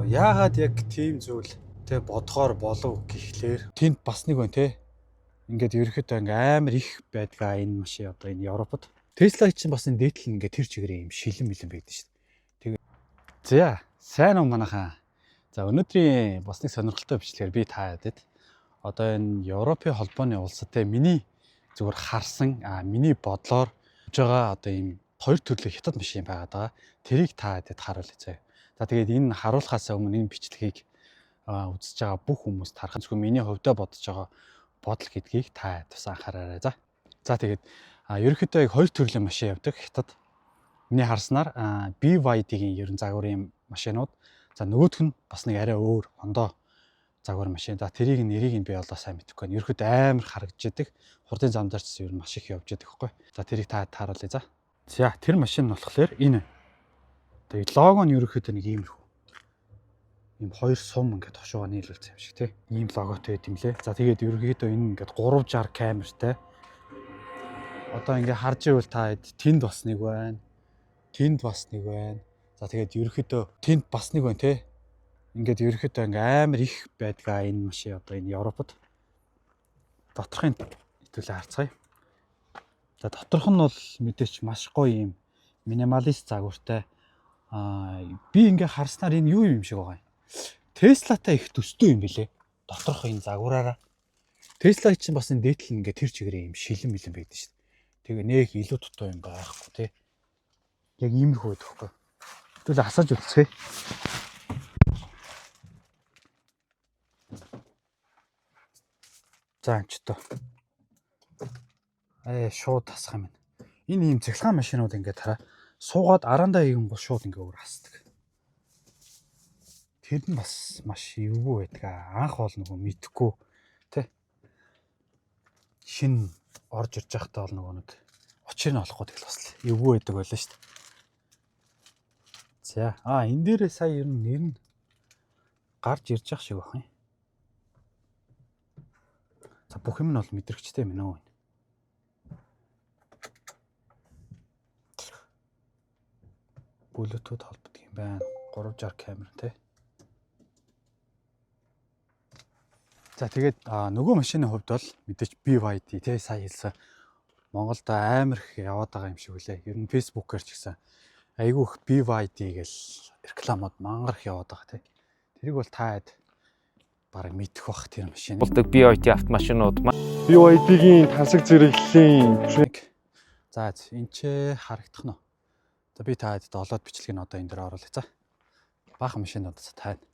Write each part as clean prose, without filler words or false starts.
Яагаад яг тийм зүйл тэ бодохоор болов гэхлээр тэнд бас нэг байна те. Ингээд ерөөхдөө амар их байдгаа энэ машин одоо энэ Европод. Tesla чинь бас энэ дээдл ингээд тэр чигээр юм шилэн мэлэн байдаг шүү дээ. Тэгээ. За, сайн уу манайхаа. За, өнөөдрийн бас нэг сонирхолтой бичлэгээр би таадаг. Одоо энэ Европын холбооны улстай миний зүгээр харсан миний бодлоор байгаа одоо ийм хоёр төрлийн хятад машин байгаад байгаа. Тэрийг таадаг харуулъя заяа. За тэгээд энэ харуулахаас өмнө энэ бичлэгийг үзэж байгаа бүх хүмүүст харах зөвхөн миний хувьдаа бодож байгаа бодол гэдгийг та бас анхаараарай. За тэгээд ерөнхийдөө яг хоёр төрлийн машин явдаг хятад. Миний харснаар BYD-гийн ерөн загварын машинууд. За нөгөөх нь бас нэг арай өөр Honda загвар машин. За тэрийг нэрийг нь би одоо сайн мэдэхгүй байна. Ерөнхийдөө амар харагдж идэг. Хурдын зам дээр ч ер нь маш их явж идэг байхгүй. За тэрийг та харуулъя. За тэр машин нь болохоор энэ. Тэгээд лого нь ерөөхдөө нэг иймэрхүү. Ийм хоёр сум ингээд хошуугаа нийлүүлсэн юм шиг тий. Ийм логотой байт юм лээ. За тэгээд ерөөхдөө энэ ингээд 360 камертай. Одоо ингээд харж ивэл та тэнд бас нэг байна. Тэнд бас нэг байна. За тэгээд ерөөхдөө тэнд бас нэг байна тий. Ингээд ерөөхдөө ингээд амар их байдгаа энэ машин одоо энэ Европод. Доторхын хэвлээ харцгаая. За доторх нь бол мэдээч маш гоё юм минималист загвартай. Би ингээ харснаар энэ юу юм шиг байгаа юм. Теслатай их төстэй юм билэ. Доторх энэ загвараараа. Tesla чинь бас энэ дээдл ингээ тэр чигээр юм шилэн мэлэн байдаг шүү дээ. Тэгээ нэг илүү дутуу юм байхгүй тий. Яг иймэрхүү байдаг хөөхгүй. Тэгвэл асааж үзье. За энэ ч тоо. Шууд хасах юм байна. Энэ ийм цахилгаан машинууд ингээ тараа. Суугаад араандаа игэн гол шууд ингээ өөр хасдаг. Тэр нь бас маш эвгүй байдаг. Анх бол нөгөө мэдхгүй тий. Шин орж ирж байхдаа бол нөгөө нэг очир нь олохгүй тэгэл бас эвгүй байдаг байлаа шүү дээ. За энэ дээрээ сая ер нь нэр нь гарч ирж явах шиг байна. За бүх юм нь бол мэдрэгчтэй юм нөө. Bluetooth холбогдох юм байна. 360 камер тий. За тэгээд нөгөө машины хувьд бол мэдээч BYD тий сая хэлсэн Монголд амар их яваад байгаа юм шиг үлээ. Ер нь Facebook-оор ч гэсэн айгүй их BYD гэл рекламууд мангар их яваад байгаа тий. Тэрийг бол таад бараг мэдэх бах тэр машин. Болдог BYD автомашинууд BYD-гийн тансаг зэрэглэлийн за энэ ч харагдах нь. За би таад долоод бичлэгийг одоо энэ дээр оруулъя. За. Баахан машинуудаас тайна.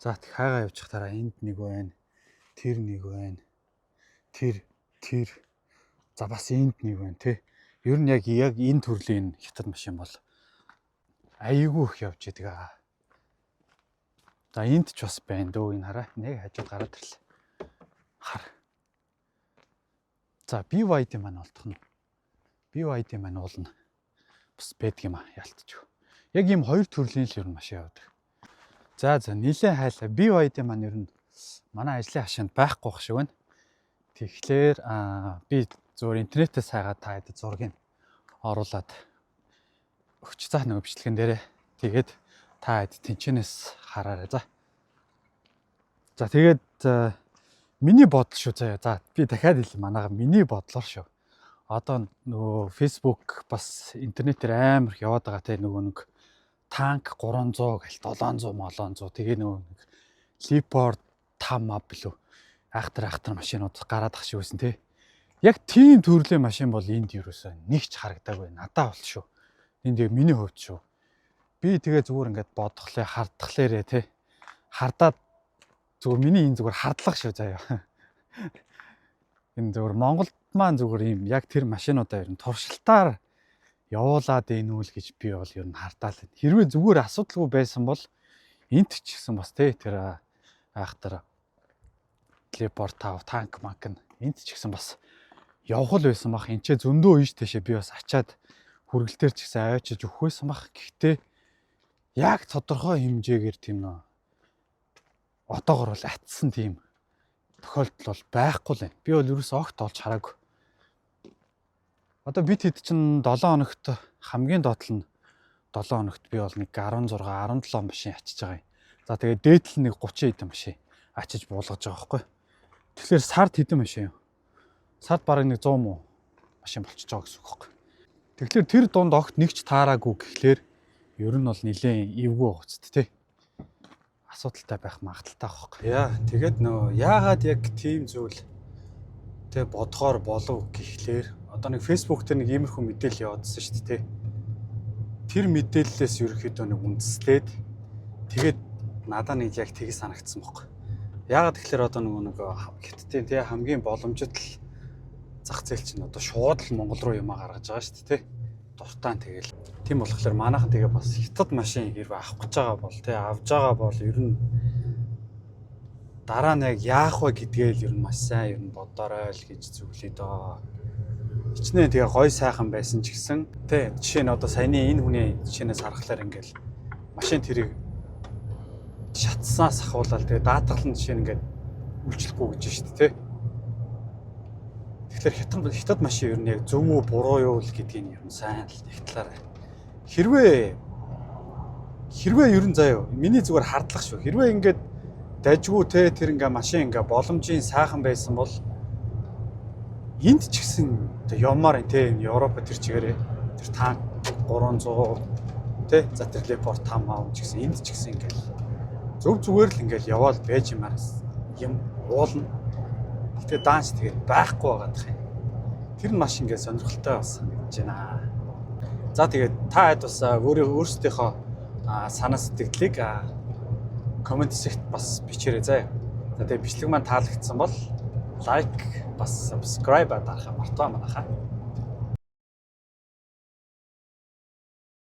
За хайгаа явчих тараа энд нэг байна. Тэр нэг байна. Тэр. За бас энд нэг байна тий. Ер нь яг энэ төрлийн хятад машин бол айгүй их явж идэг. За энд ч бас байна дөө энэ хараа. Нэг хажууд гараад ирлээ. Хар. За BYD маань олдох нь. BYD маань уулна. Бас байдаг юм ялтчих. Яг ийм хоёр төрлийн л ер нь машин явдаг. За нилээн хайлаа. BYD маань ер нь манай ажлын хашаанд байхгүй байх шиг байна. Тэгэхээр би зөвөр интернетээс хайгаад таад зургийг оруулаад өгч цаах нөгөө бичлэгэн дээрээ тэгээд таад тэнчэнээс хараарай. За тэгээд миний бодол шүү заяа. За би дахиад хэлээ манайга миний бодлоор шүү. Одоо нөгөө Facebook бас интернетээр амар яваад байгаа те нөгөө нэг танк 300 гэл 700 тэгээ нөгөө нэг Leopard 5 билүү айхтар машинууд гараад ах шиг байсан те. Яг тийм төрлийн машин бол энд юусэн нэг ч харагдаагүй надаа бол шүү. Энд миний хувьд шүү. Би тэгээ зүгээр ингээд бодхолоо хардхлаарэ те. Хардаад зүгээр миний энэ зүгээр хардлага шүү заяа. Энэ зүгээр Монголд маань зүгээр юм яг тэр машинуудаа ер нь туршилтаар явуулаад ийнүүл гэж би бол ер нь хартаал. Хэрвээ зүгээр асуудалгүй байсан бол энт ч гэсэн бас тий тэр айхтар Leopard 5 танк манк энт ч гэсэн бас явах л байсан бах. Энд ч зөндөө ийш тэшээ би бас ачаад хүргэлтээр ч гэсэн аваачиж өгөх байсан бах. Гэхдээ яг тодорхой хэмжээгээр тийм нөө одоогор бол атсан тийм тохиолдол бол байхгүй л байна. Би бол ерөөсөө огт олж хараагүй. Одоо бид хэд чинь 7 хоногт хамгийн доотлол нь 7 хоногт би бол нэг 16 17 машин ачиж байгаа юм. За тэгээд дээдл нэг 30 хэдэн машин ачиж буулгаж байгаа байхгүй. Тэгэхээр сард хэдэн машин юм? Сард бараг нэг 100 муу машин болчихж байгаа гэсэн үг байхгүй. Тэгэхээр тэр дунд огт нэг ч таараагүй гэхлээр ер нь бол нэлээд эвгүй уцт тий. Асуудалтай байх магадaltaй байхгүй. Яа, тэгээд нөө яагаад яг тийм зүйл тэ бодохоор болов гэхлээр одоо нэг Facebook дээр нэг иймэрхүү мэдээлэл явуулсан шүү дээ тий. Тэр мэдээллээс ерөөхдөө нэг үндэслээд тэгээд надад нэг яг тгий санагдсан байхгүй. Яагаад тэгэхээр одоо нэг хятадын тий хамгийн боломжтой зах зээл чинь одоо шууд л Монгол руу юмаа гаргаж байгаа шүү дээ тий. Дуртаан тэгэл. Тийм болохоор манайхан тэгээ бас хятад машин хэрвээ авах гэж байгаа бол тий авж байгаа бол ер нь дараа нь яг яах вэ гэдгээл ер нь маш сайн ер нь бодоорой л гэж зөвлөе доо. Хичнээн тэгээ гой сайхан байсан ч гэсэн тий жишээ нь одоо саяны энэ хүний жишээнээс харахаар ингээл машин тэрийг шатснаас ахуулаад тэгээ даатгалан жишээ нь ингээд үйлчлэхгүй гэж шүү дээ тий. Тэгэхээр хятад машин ер нь яг зөв үү буруу юу л гэдгийг ер нь сайн л их талаарай. Хэрвээ ер нь заяа миний зүгээр хардлах шүү. Хэрвээ ингээд дажгүй те тэр ингээ машин ингээ боломжийн сайхан байсан бол энд ч гэсэн явмаар те Европ тэр чигээрээ тэр танк 300 те за тэр лепорт хамаа ч гэсэн энд ч гэсэн ингээл зөв зүгээр л ингээл яваал байж юмар юм уулна. Тэгээ данс тэгээд байхгүй байгаад их юм. Тэр нь маш ингээ сонирхолтой болсон гэж байна. За тэгээд та хэд бас өөрсдийнхөө санаа сэтгэлийг комент сект бас бичээрэй заа. За тэгээд бичлэг маань таалагдсан бол лайк бас subscribe дарахаа мартаа манайхаа.